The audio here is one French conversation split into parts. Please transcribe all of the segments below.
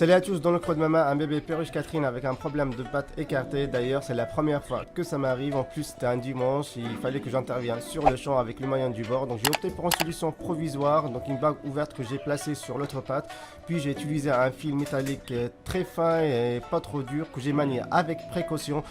Salut à tous, dans le creux de ma main, un bébé perruche Catherine avec un problème de pattes écartées. D'ailleurs, c'est la première fois que ça m'arrive. En plus, c'était un dimanche, il fallait que j'intervienne sur le champ avec le moyen du bord. Donc j'ai opté pour une solution provisoire, donc une bague ouverte que j'ai placée sur l'autre patte. Puis j'ai utilisé un fil métallique très fin et pas trop dur que j'ai manié avec précaution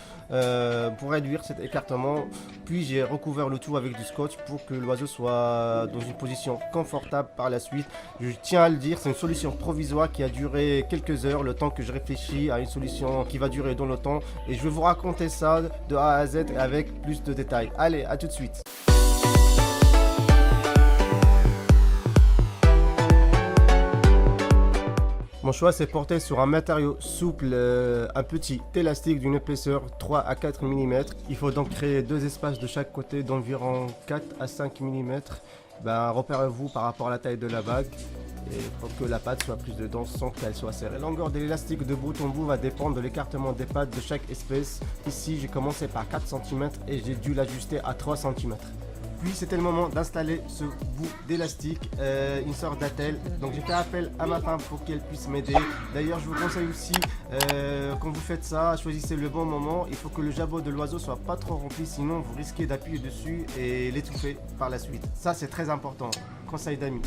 pour réduire cet écartement. Puis j'ai recouvert le tout avec du scotch pour que l'oiseau soit dans une position confortable par la suite. Je tiens à le dire, c'est une solution provisoire qui a duré quelques heures, le temps que je réfléchis à une solution qui va durer dans le temps. Et je vais vous raconter ça de A à Z avec plus de détails. Allez, à tout de suite. Mon choix s'est porté sur un matériau souple, un petit élastique d'une épaisseur 3 à 4 mm. Il faut donc créer deux espaces de chaque côté d'environ 4 à 5 mm. Repérez-vous par rapport à la taille de la bague et pour que la patte soit plus dedans sans qu'elle soit serrée. La longueur de l'élastique de bout en bout va dépendre de l'écartement des pattes de chaque espèce. Ici, j'ai commencé par 4 cm et j'ai dû l'ajuster à 3 cm. Puis c'était le moment d'installer ce bout d'élastique, une sorte d'attelle. Donc j'ai fait appel à ma femme pour qu'elle puisse m'aider. D'ailleurs je vous conseille aussi, quand vous faites ça, choisissez le bon moment. Il faut que le jabot de l'oiseau soit pas trop rempli, sinon vous risquez d'appuyer dessus et l'étouffer par la suite. Ça c'est très important, conseil d'amis.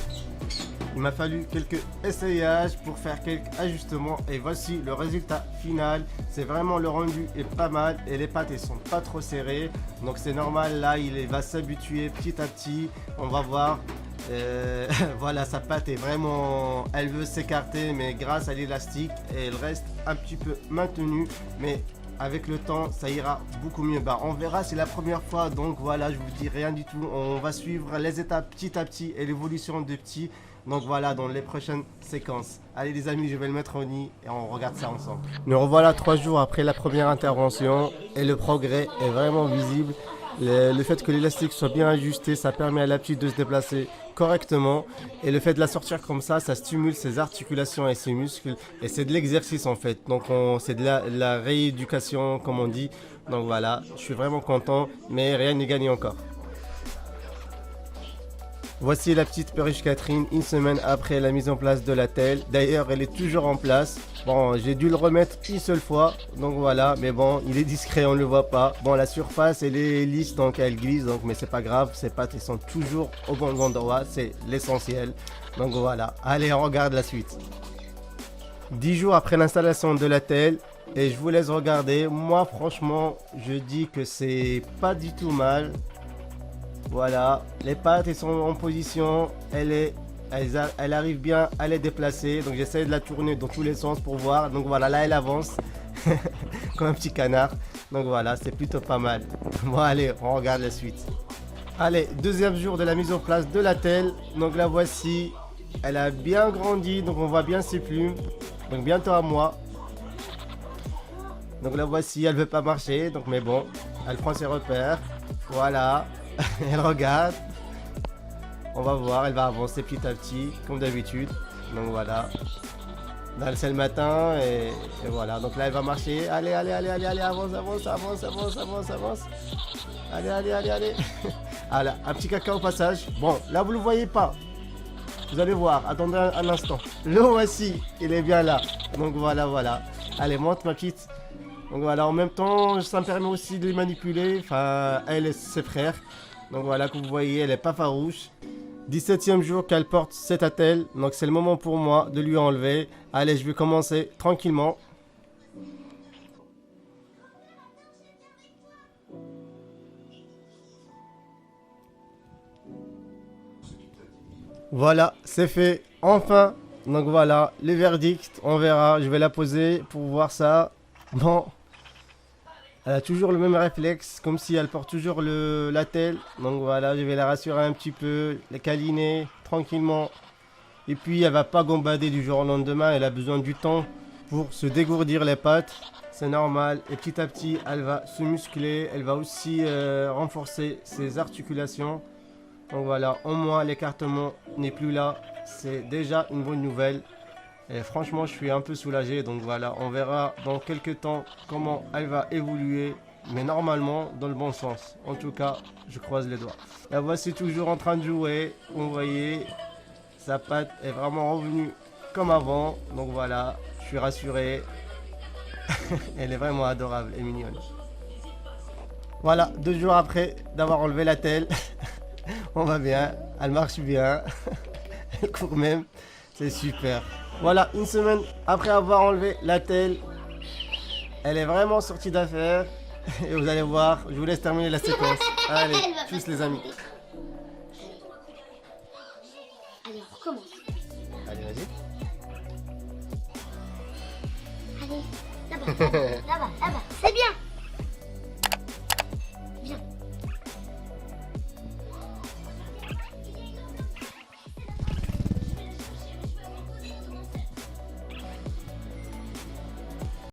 Il m'a fallu quelques essayages pour faire quelques ajustements et voici le résultat final. C'est vraiment, le rendu est pas mal et les pattes elles sont pas trop serrées. Donc c'est normal, là il va s'habituer petit à petit. On va voir. Voilà, sa patte est vraiment, elle veut s'écarter, mais grâce à l'élastique elle reste un petit peu maintenue. Mais avec le temps ça ira beaucoup mieux. On verra, c'est la première fois, donc voilà, je vous dis rien du tout. On va suivre les étapes petit à petit et l'évolution de petit. Donc voilà, dans les prochaines séquences. Allez les amis, je vais le mettre au nid et on regarde ça ensemble. Nous revoilà 3 jours après la première intervention et le progrès est vraiment visible. Le fait que l'élastique soit bien ajusté, ça permet à la petite de se déplacer correctement. Et le fait de la sortir comme ça stimule ses articulations et ses muscles. Et c'est de l'exercice en fait. Donc c'est de la rééducation comme on dit. Donc voilà, je suis vraiment content, mais rien n'est gagné encore. Voici la petite perruche Catherine, une semaine après la mise en place de l'attelle. D'ailleurs, elle est toujours en place. Bon, j'ai dû le remettre une seule fois, donc voilà. Mais bon, il est discret, on ne le voit pas. Bon, la surface, elle est lisse, donc elle glisse, donc, mais c'est pas grave. Ses pattes, elles sont toujours au bon endroit, c'est l'essentiel. Donc voilà, allez, on regarde la suite. 10 jours après l'installation de l'attelle, et je vous laisse regarder. Moi, franchement, je dis que c'est pas du tout mal. Voilà, les pattes elles sont en position, elle arrive bien à les déplacer. Donc j'essaie de la tourner dans tous les sens pour voir. Donc voilà, là elle avance comme un petit canard. Donc voilà, c'est plutôt pas mal. Bon allez, on regarde la suite. Allez, deuxième jour de la mise en place de l'attelle. Donc la voici, elle a bien grandi, donc on voit bien ses plumes. Donc bientôt à moi. Donc la voici, elle veut pas marcher, donc mais bon, elle prend ses repères. Voilà. Elle regarde, on va voir, elle va avancer petit à petit comme d'habitude. Donc voilà, là c'est le matin et voilà, donc là elle va marcher. Allez, avance. Allez. Voilà, un petit caca au passage. Bon, là vous le voyez pas, vous allez voir, attendez un instant. Le voici, il est bien là. Donc voilà, allez, monte ma petite. Donc voilà, en même temps, ça me permet aussi de les manipuler, enfin, elle et ses frères. Donc voilà, que vous voyez, elle est pas farouche. 17e jour qu'elle porte cette attelle, donc c'est le moment pour moi de lui enlever. Allez, je vais commencer tranquillement. Voilà, c'est fait, enfin. Donc voilà, le verdict, on verra, je vais la poser pour voir ça. Bon. Elle a toujours le même réflexe, comme si elle porte toujours l'attelle. Donc voilà, je vais la rassurer un petit peu, la câliner tranquillement. Et puis elle va pas gambader du jour au lendemain, elle a besoin du temps pour se dégourdir les pattes. C'est normal. Et petit à petit, elle va se muscler, elle va aussi renforcer ses articulations. Donc voilà, au moins l'écartement n'est plus là. C'est déjà une bonne nouvelle. Et franchement, je suis un peu soulagé. Donc voilà, on verra dans quelques temps comment elle va évoluer. Mais normalement, dans le bon sens. En tout cas, je croise les doigts. La voici toujours en train de jouer. Vous voyez, sa patte est vraiment revenue comme avant. Donc voilà, je suis rassuré. Elle est vraiment adorable et mignonne. Voilà, 2 jours après d'avoir enlevé la telle, on va bien, elle marche bien, elle court même, c'est super. Voilà, une semaine après avoir enlevé la telle, elle est vraiment sortie d'affaire. Et vous allez voir, je vous laisse terminer la séquence. Allez, tchuss les amis. Allez, on recommence. Allez, vas-y. Allez, là-bas, là-bas, là-bas, là-bas. C'est bien.